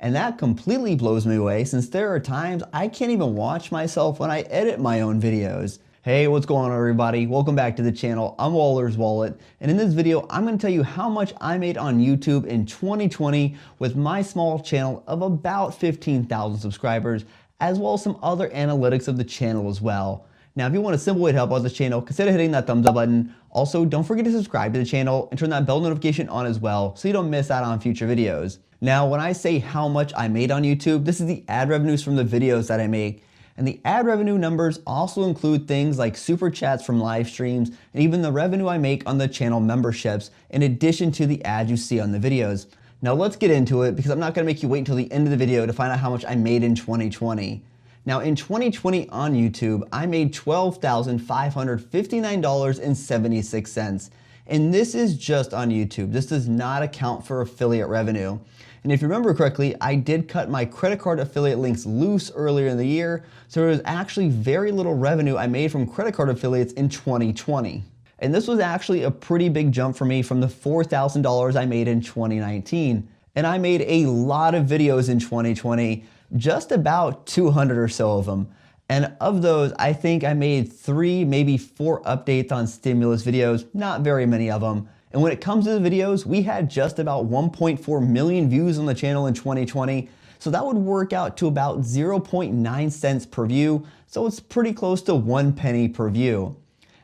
And that completely blows me away since there are times I can't even watch myself when I edit my own videos. Hey, what's going on everybody? Welcome back to the channel. I'm Waller's Wallet, and in this video, I'm gonna tell you how much I made on YouTube in 2020 with my small channel of about 15,000 subscribers, as well as some other analytics of the channel as well. Now, if you want a simple way to help out this channel, consider hitting that thumbs up button. Also, don't forget to subscribe to the channel and turn that bell notification on as well so you don't miss out on future videos. Now, when I say how much I made on YouTube, this is the ad revenues from the videos that I make. And the ad revenue numbers also include things like super chats from live streams and even the revenue I make on the channel memberships, in addition to the ads you see on the videos. Now let's get into it because I'm not gonna make you wait until the end of the video to find out how much I made in 2020. Now in 2020 on YouTube, I made $12,559.76. And this is just on YouTube. This does not account for affiliate revenue. And if you remember correctly, I did cut my credit card affiliate links loose earlier in the year, so there was actually very little revenue I made from credit card affiliates in 2020. And this was actually a pretty big jump for me from the $4,000 I made in 2019. And I made a lot of videos in 2020, just about 200 or so of them. And of those, I think I made 3, maybe 4 updates on stimulus videos, not very many of them. And when it comes to the videos, we had just about 1.4 million views on the channel in 2020. So that would work out to about 0.9 cents per view. So it's pretty close to 1 penny per view.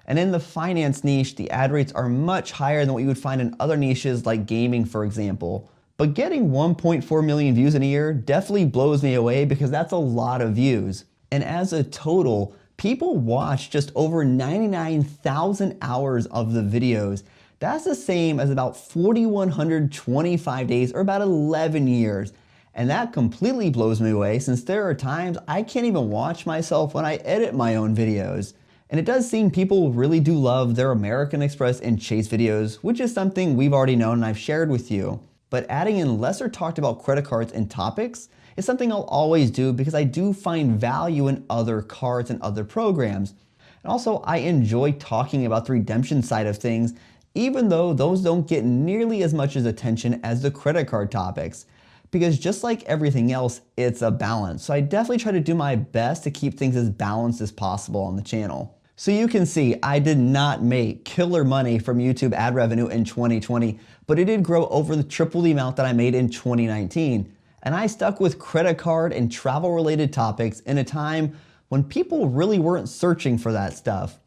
And in the finance niche, the ad rates are much higher than what you would find in other niches like gaming, for example. But getting 1.4 million views in a year definitely blows me away because that's a lot of views. And as a total, people watch just over 99,000 hours of the videos. That's the same as about 4,125 days or about 11 years. And that completely blows me away since there are times I can't even watch myself when I edit my own videos. And it does seem people really do love their American Express and Chase videos, which is something we've already known and I've shared with you. But adding in lesser talked about credit cards and topics is something I'll always do because I do find value in other cards and other programs. And also, I enjoy talking about the redemption side of things, even though those don't get nearly as much attention as the credit card topics. Because just like everything else, it's a balance. So I definitely try to do my best to keep things as balanced as possible on the channel. So you can see I did not make killer money from YouTube ad revenue in 2020, but it did grow over triple the amount that I made in 2019. And I stuck with credit card and travel related topics in a time when people really weren't searching for that stuff.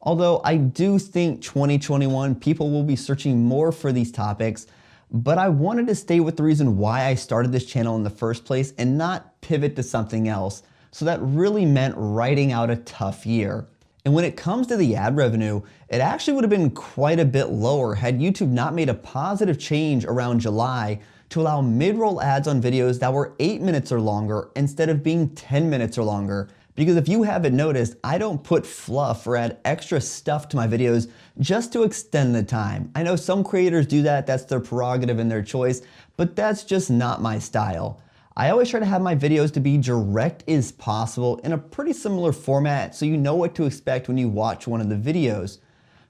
Although I do think 2021 people will be searching more for these topics, but I wanted to stay with the reason why I started this channel in the first place and not pivot to something else. So that really meant writing out a tough year. And when it comes to the ad revenue, it actually would have been quite a bit lower had YouTube not made a positive change around July to allow mid-roll ads on videos that were 8 minutes or longer instead of being 10 minutes or longer. Because if you haven't noticed, I don't put fluff or add extra stuff to my videos just to extend the time. I know some creators do that, that's their prerogative and their choice, but that's just not my style. I always try to have my videos to be direct as possible in a pretty similar format so you know what to expect when you watch one of the videos.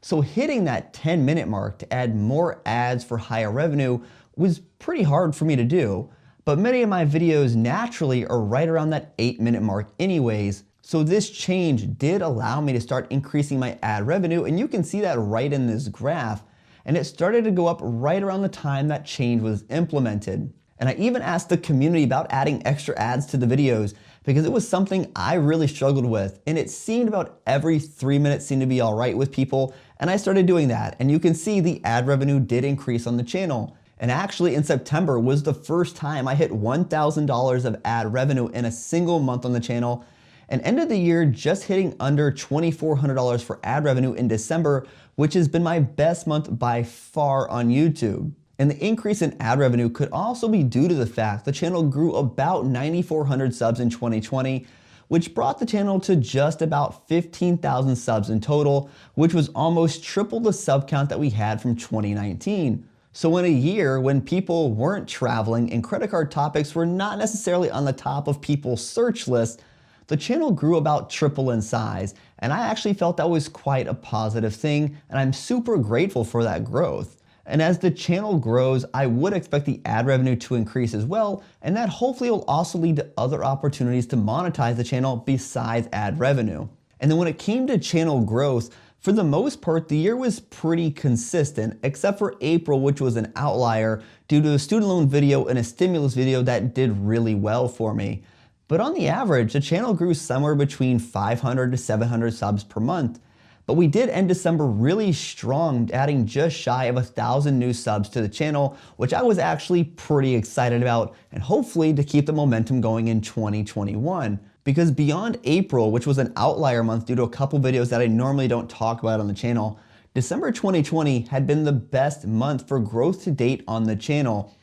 So hitting that 10-minute mark to add more ads for higher revenue was pretty hard for me to do. But many of my videos naturally are right around that 8-minute mark anyways. So this change did allow me to start increasing my ad revenue, and you can see that right in this graph. And it started to go up right around the time that change was implemented. And I even asked the community about adding extra ads to the videos because it was something I really struggled with. And it seemed about every 3 minutes seemed to be all right with people. And I started doing that. And you can see the ad revenue did increase on the channel. And actually in September was the first time I hit $1,000 of ad revenue in a single month on the channel, and ended the year just hitting under $2,400 for ad revenue in December, which has been my best month by far on YouTube. And the increase in ad revenue could also be due to the fact the channel grew about 9,400 subs in 2020, which brought the channel to just about 15,000 subs in total, which was almost triple the sub count that we had from 2019. So in a year when people weren't traveling and credit card topics were not necessarily on the top of people's search lists, the channel grew about triple in size. And I actually felt that was quite a positive thing, and I'm super grateful for that growth. And as the channel grows, I would expect the ad revenue to increase as well, and that hopefully will also lead to other opportunities to monetize the channel besides ad revenue. And then when it came to channel growth, for the most part, the year was pretty consistent, except for April, which was an outlier due to a student loan video and a stimulus video that did really well for me. But on the average, the channel grew somewhere between 500 to 700 subs per month. But we did end December really strong, adding just shy of 1,000 new subs to the channel, which I was actually pretty excited about, and hopefully to keep the momentum going in 2021. Because beyond April, which was an outlier month due to a couple videos that I normally don't talk about on the channel, December 2020 had been the best month for growth to date on the channel.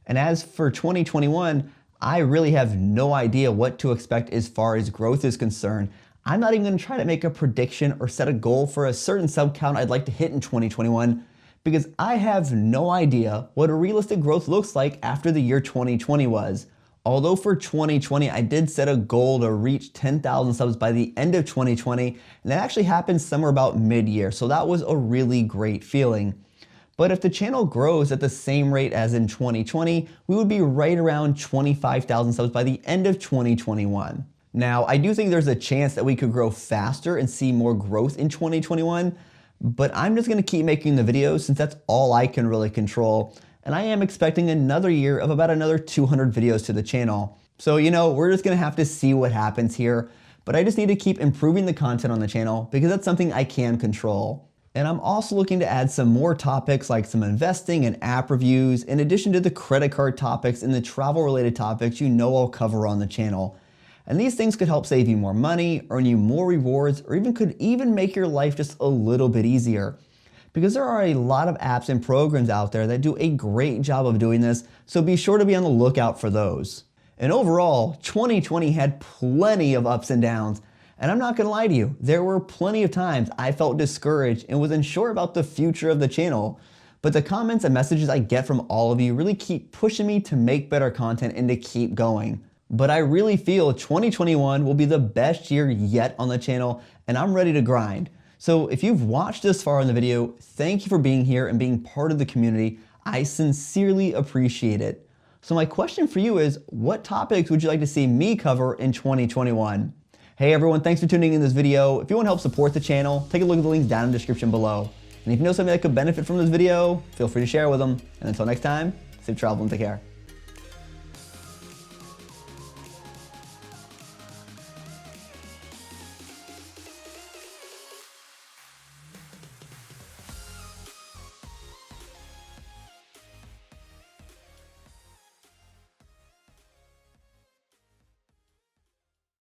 And as for 2021, I really have no idea what to expect as far as growth is concerned. I'm not even gonna try to make a prediction or set a goal for a certain sub count I'd like to hit in 2021 because I have no idea what a realistic growth looks like after the year 2020 was. Although for 2020, I did set a goal to reach 10,000 subs by the end of 2020, and that actually happened somewhere about mid-year, so that was a really great feeling. But if the channel grows at the same rate as in 2020, we would be right around 25,000 subs by the end of 2021. Now, I do think there's a chance that we could grow faster and see more growth in 2021, but I'm just gonna keep making the videos since that's all I can really control. And I am expecting another year of about another 200 videos to the channel. So, we're just gonna have to see what happens here, but I just need to keep improving the content on the channel because that's something I can control. And I'm also looking to add some more topics like some investing and app reviews, in addition to the credit card topics and the travel related topics I'll cover on the channel. And these things could help save you more money, earn you more rewards, or could even make your life just a little bit easier. Because there are a lot of apps and programs out there that do a great job of doing this, so be sure to be on the lookout for those. And overall, 2020 had plenty of ups and downs. And I'm not gonna lie to you, there were plenty of times I felt discouraged and was unsure about the future of the channel. But the comments and messages I get from all of you really keep pushing me to make better content and to keep going. But I really feel 2021 will be the best year yet on the channel, and I'm ready to grind. So if you've watched this far in the video, thank you for being here and being part of the community. I sincerely appreciate it. So my question for you is, what topics would you like to see me cover in 2021? Hey everyone, thanks for tuning in this video. If you want to help support the channel, take a look at the links down in the description below. And if you know somebody that could benefit from this video, feel free to share with them. And until next time, safe travel and take care.